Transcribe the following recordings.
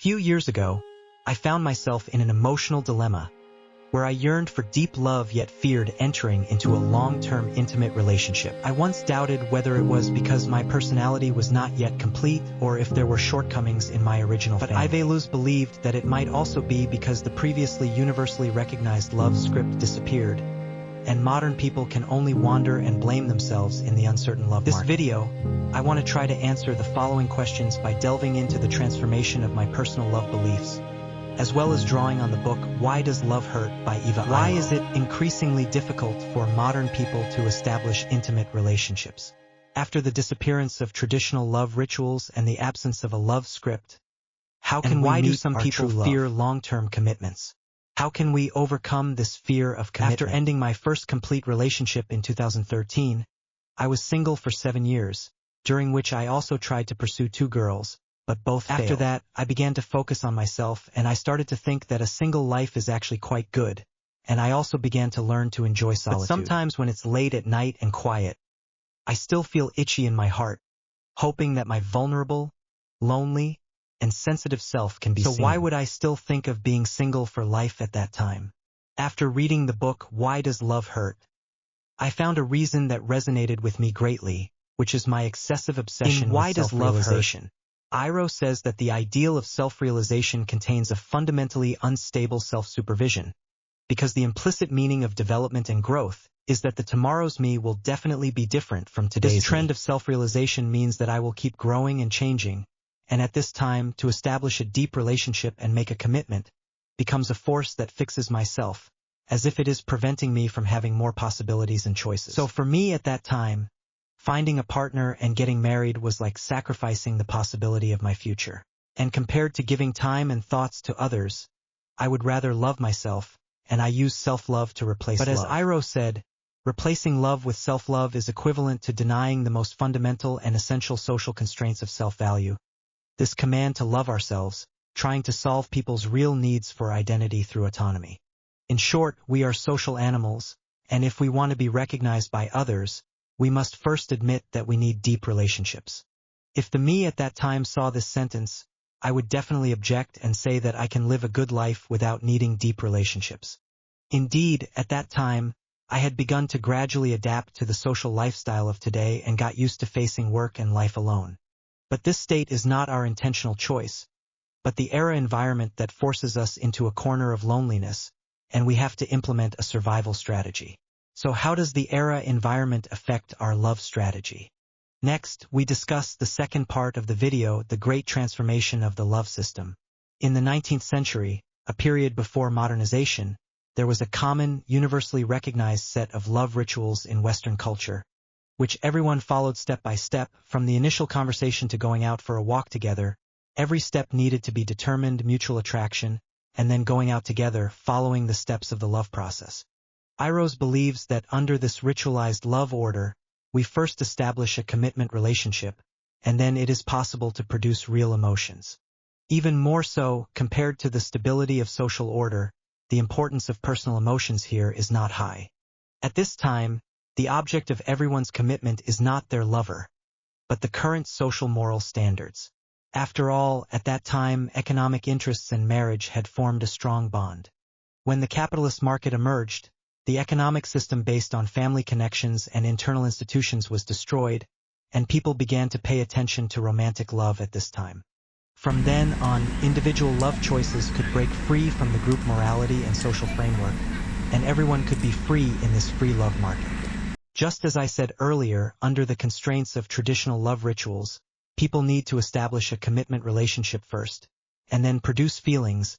few years ago, I found myself in an emotional dilemma where I yearned for deep love yet feared entering into a long-term intimate relationship. I once doubted whether it was because my personality was not yet complete or if there were shortcomings in my original family. But Iveluz believed that it might also be because the previously universally recognized love script disappeared, and modern people can only wander and blame themselves in the uncertain love market. This video, I want to try to answer the following questions by delving into the transformation of my personal love beliefs, as well as drawing on the book Why Does Love Hurt by Eva Illo. Why is it increasingly difficult for modern people to establish intimate relationships? After the disappearance of traditional love rituals and the absence of a love script, how can we meet our true love? Why do some people fear long-term commitments? How can we overcome this fear of commitment? After ending my first complete relationship in 2013, I was single for 7 years, during which I also tried to pursue 2 girls, but both failed. After that, I began to focus on myself, and I started to think that a single life is actually quite good, and I also began to learn to enjoy solitude. But sometimes when it's late at night and quiet, I still feel itchy in my heart, hoping that my vulnerable, lonely, and sensitive self can be seen. So why would I still think of being single for life at that time? After reading the book Why Does Love Hurt, I found a reason that resonated with me greatly, which is my excessive obsession with self-realization. Illo says that the ideal of self-realization contains a fundamentally unstable self-supervision, because the implicit meaning of development and growth is that the tomorrow's me will definitely be different from today's me. This trend of self-realization means that I will keep growing and changing, and at this time, to establish a deep relationship and make a commitment becomes a force that fixes myself, as if it is preventing me from having more possibilities and choices. So for me at that time, finding a partner and getting married was like sacrificing the possibility of my future. And compared to giving time and thoughts to others, I would rather love myself, and I use self-love to replace love. But as Illo said, replacing love with self-love is equivalent to denying the most fundamental and essential social constraints of self-value. This command to love ourselves, trying to solve people's real needs for identity through autonomy. In short, we are social animals, and if we want to be recognized by others, we must first admit that we need deep relationships. If the me at that time saw this sentence, I would definitely object and say that I can live a good life without needing deep relationships. Indeed, at that time, I had begun to gradually adapt to the social lifestyle of today and got used to facing work and life alone. But this state is not our intentional choice, but the era environment that forces us into a corner of loneliness, and we have to implement a survival strategy. So how does the era environment affect our love strategy? Next, we discuss the second part of the video, the great transformation of the love system. In the 19th century, a period before modernization, there was a common, universally recognized set of love rituals in Western culture, which everyone followed step by step, from the initial conversation to going out for a walk together. Every step needed to be determined, mutual attraction, and then going out together, following the steps of the love process. Illo believes that under this ritualized love order, we first establish a commitment relationship, and then it is possible to produce real emotions. Even more so, compared to the stability of social order, the importance of personal emotions here is not high. At this time, the object of everyone's commitment is not their lover, but the current social moral standards. After all, at that time, economic interests and marriage had formed a strong bond. When the capitalist market emerged, the economic system based on family connections and internal institutions was destroyed, and people began to pay attention to romantic love at this time. From then on, individual love choices could break free from the group morality and social framework, and everyone could be free in this free love market. Just as I said earlier, under the constraints of traditional love rituals, people need to establish a commitment relationship first, and then produce feelings,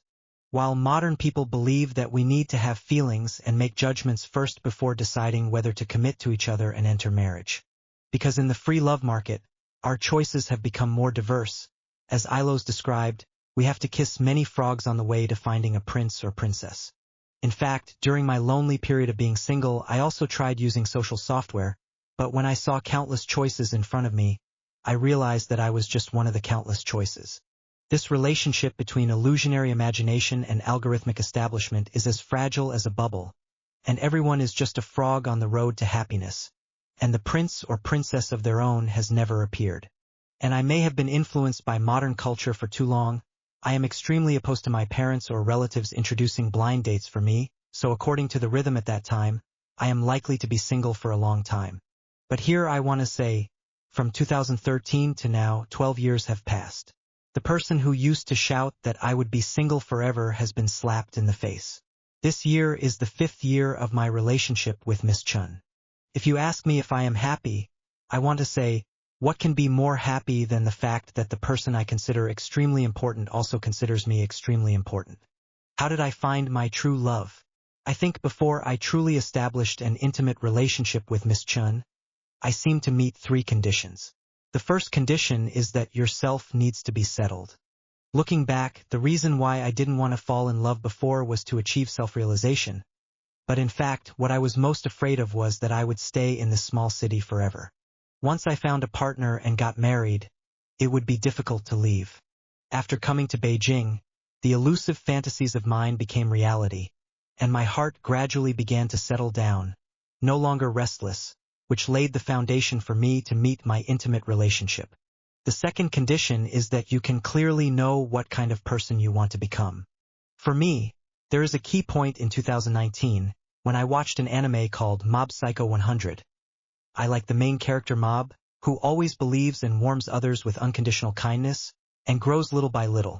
while modern people believe that we need to have feelings and make judgments first before deciding whether to commit to each other and enter marriage. Because in the free love market, our choices have become more diverse. As Illo described, we have to kiss many frogs on the way to finding a prince or princess. In fact, during my lonely period of being single, I also tried using social software, but when I saw countless choices in front of me, I realized that I was just one of the countless choices. This relationship between illusionary imagination and algorithmic establishment is as fragile as a bubble, and everyone is just a frog on the road to happiness, and the prince or princess of their own has never appeared. And I may have been influenced by modern culture for too long, I am extremely opposed to my parents or relatives introducing blind dates for me, so according to the rhythm at that time, I am likely to be single for a long time. But here I want to say, from 2013 to now, 12 years have passed. The person who used to shout that I would be single forever has been slapped in the face. This year is the 5th year of my relationship with Miss Chun. If you ask me if I am happy, I want to say, what can be more happy than the fact that the person I consider extremely important also considers me extremely important? How did I find my true love? I think before I truly established an intimate relationship with Miss Chun, I seem to meet 3 conditions. The first condition is that yourself needs to be settled. Looking back, the reason why I didn't want to fall in love before was to achieve self-realization. But in fact, what I was most afraid of was that I would stay in this small city forever. Once I found a partner and got married, it would be difficult to leave. After coming to Beijing, the elusive fantasies of mine became reality, and my heart gradually began to settle down, no longer restless, which laid the foundation for me to meet my intimate relationship. The second condition is that you can clearly know what kind of person you want to become. For me, there is a key point in 2019, when I watched an anime called Mob Psycho 100. I like the main character Mob, who always believes and warms others with unconditional kindness, and grows little by little.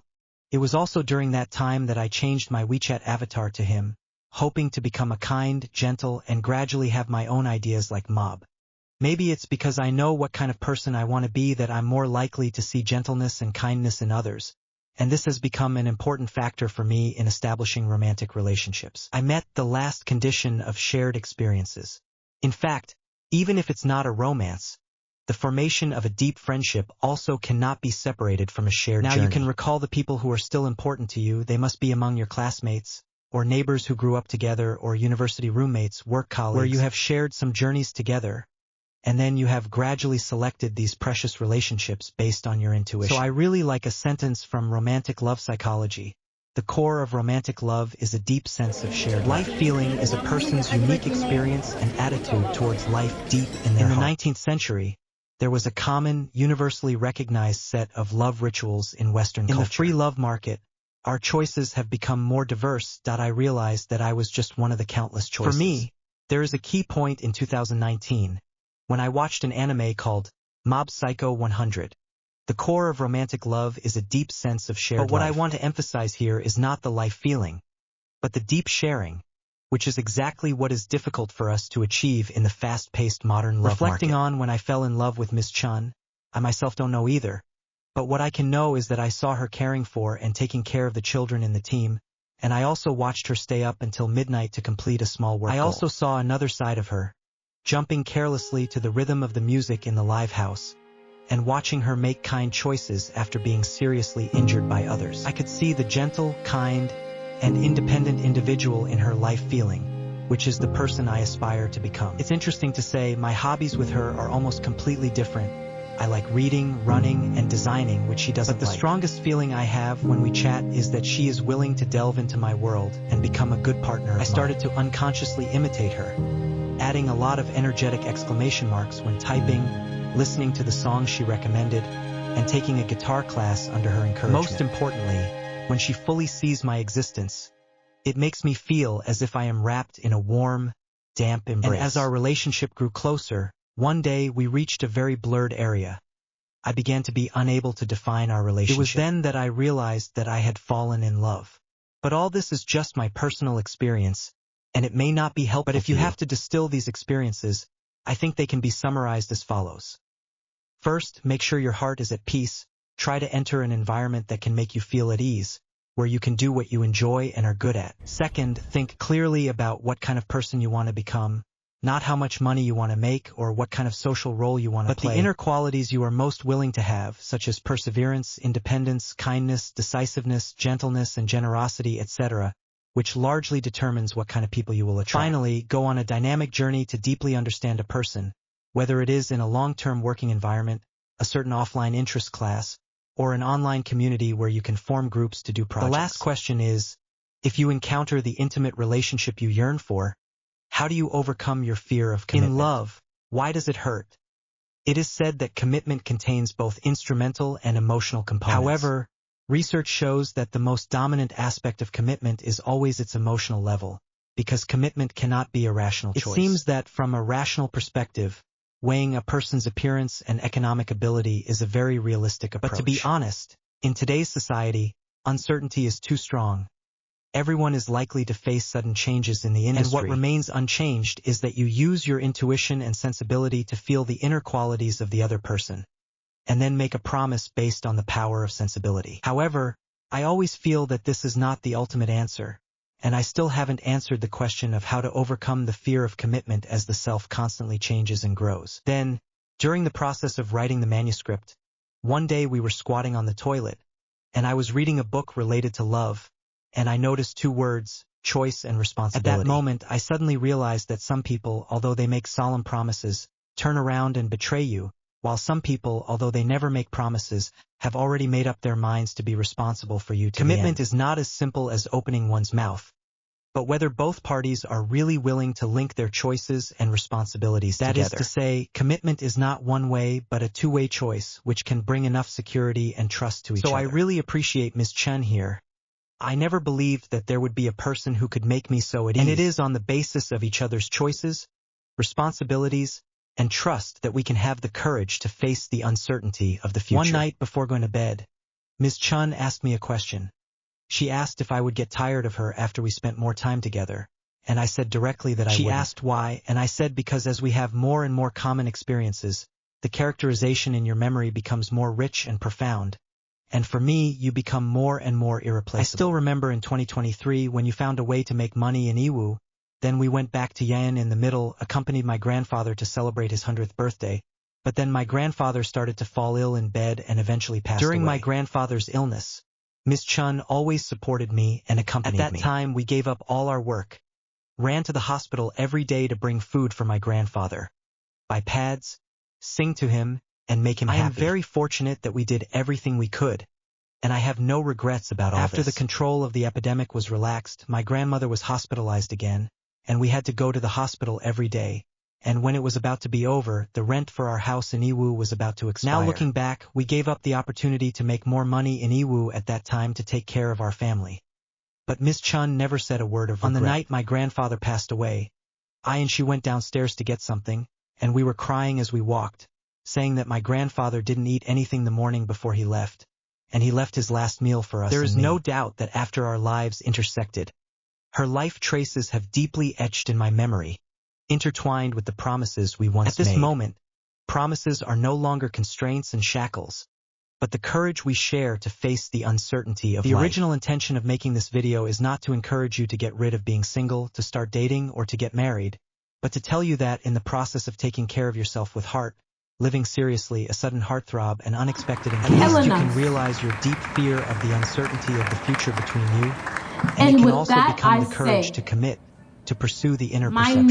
It was also during that time that I changed my WeChat avatar to him, hoping to become a kind, gentle, and gradually have my own ideas like Mob. Maybe it's because I know what kind of person I want to be that I'm more likely to see gentleness and kindness in others, and this has become an important factor for me in establishing romantic relationships. I met the last condition of shared experiences. In fact, even if it's not a romance, the formation of a deep friendship also cannot be separated from a shared journey. Now you can recall the people who are still important to you. They must be among your classmates, or neighbors who grew up together, or university roommates, work colleagues, where you have shared some journeys together, and then you have gradually selected these precious relationships based on your intuition. So I really like a sentence from Romantic Love Psychology. The core of romantic love is a deep sense of shared life. Feeling is a person's unique experience and attitude towards life deep in their heart. In the 19th century, there was a common, universally recognized set of love rituals in Western culture. In the free love market, our choices have become more diverse. I realized that I was just one of the countless choices. For me, there is a key point in 2019, when I watched an anime called Mob Psycho 100. The core of romantic love is a deep sense of shared life. But what I want to emphasize here is not the life feeling, but the deep sharing, which is exactly what is difficult for us to achieve in the fast-paced modern love market. Reflecting on when I fell in love with Miss Chun, I myself don't know either, but what I can know is that I saw her caring for and taking care of the children in the team, and I also watched her stay up until midnight to complete a small work goal. I also saw another side of her, jumping carelessly to the rhythm of the music in the live house, and watching her make kind choices after being seriously injured by others. I could see the gentle, kind, and independent individual in her life feeling, which is the person I aspire to become. It's interesting to say my hobbies with her are almost completely different. I like reading, running, and designing, which she doesn't like. But the strongest feeling I have when we chat is that she is willing to delve into my world and become a good partner. I started to unconsciously imitate her, adding a lot of energetic exclamation marks when typing, listening to the songs she recommended, and taking a guitar class under her encouragement. Most importantly, when she fully sees my existence, it makes me feel as if I am wrapped in a warm, damp embrace. And as our relationship grew closer, one day we reached a very blurred area. I began to be unable to define our relationship. It was then that I realized that I had fallen in love. But all this is just my personal experience, and it may not be helpful. But if you have to distill these experiences, I think they can be summarized as follows. First, make sure your heart is at peace. Try to enter an environment that can make you feel at ease, where you can do what you enjoy and are good at. Second, think clearly about what kind of person you want to become, not how much money you want to make or what kind of social role you want to play, but the inner qualities you are most willing to have, such as perseverance, independence, kindness, decisiveness, gentleness, and generosity, etc., which largely determines what kind of people you will attract. Finally, go on a dynamic journey to deeply understand a person, whether it is in a long-term working environment, a certain offline interest class, or an online community where you can form groups to do projects. The last question is, if you encounter the intimate relationship you yearn for, how do you overcome your fear of commitment? In love, why does it hurt? It is said that commitment contains both instrumental and emotional components. However, Research shows that the most dominant aspect of commitment is always its emotional level, because commitment cannot be a rational choice. It seems that from a rational perspective, weighing a person's appearance and economic ability is a very realistic approach. But to be honest, in today's society, uncertainty is too strong. Everyone is likely to face sudden changes in the industry. And what remains unchanged is that you use your intuition and sensibility to feel the inner qualities of the other person, and then make a promise based on the power of sensibility. However, I always feel that this is not the ultimate answer, and I still haven't answered the question of how to overcome the fear of commitment as the self constantly changes and grows. Then, during the process of writing the manuscript, one day we were squatting on the toilet, and I was reading a book related to love, and I noticed two words, choice and responsibility. At that moment, I suddenly realized that some people, although they make solemn promises, turn around and betray you, while some people, although they never make promises, have already made up their minds to be responsible for you to the end. Commitment is not as simple as opening one's mouth, but whether both parties are really willing to link their choices and responsibilities together. That is to say, commitment is not one way but a two-way choice, which can bring enough security and trust to each other. So I really appreciate Ms. Chen here. I never believed that there would be a person who could make me so at ease. And it is on the basis of each other's choices, responsibilities, and trust that we can have the courage to face the uncertainty of the future. One night before going to bed, Ms. Chun asked me a question. She asked if I would get tired of her after we spent more time together, and I said directly that I wouldn't. She asked why, and I said because as we have more and more common experiences, the characterization in your memory becomes more rich and profound. And for me, you become more and more irreplaceable. I still remember in 2023 when you found a way to make money in Yiwu. Then we went back to Yan in the middle, accompanied my grandfather to celebrate his 100th birthday. But then my grandfather started to fall ill in bed and eventually passed away. During my grandfather's illness, Miss Chun always supported me and accompanied me. At that time, we gave up all our work, ran to the hospital every day to bring food for my grandfather, buy pads, sing to him, and make him happy. I am very fortunate that we did everything we could, and I have no regrets about all this. After the control of the epidemic was relaxed, my grandmother was hospitalized again, and we had to go to the hospital every day. And when it was about to be over, the rent for our house in Yiwu was about to expire. Now looking back, we gave up the opportunity to make more money in Yiwu at that time to take care of our family. But Miss Chun never said a word of regret. On the night my grandfather passed away, I and she went downstairs to get something, and we were crying as we walked, saying that my grandfather didn't eat anything the morning before he left, and he left his last meal for us. There is no doubt that after our lives intersected, her life traces have deeply etched in my memory, intertwined with the promises we once made. At this moment, promises are no longer constraints and shackles, but the courage we share to face the uncertainty of life. The original intention of making this video is not to encourage you to get rid of being single, to start dating, or to get married, but to tell you that in the process of taking care of yourself with heart, living seriously, a sudden heartthrob, and unexpected engagement, at least you can realize your deep fear of the uncertainty of the future between you, and it can also become the courage to commit, to pursue the inner perception.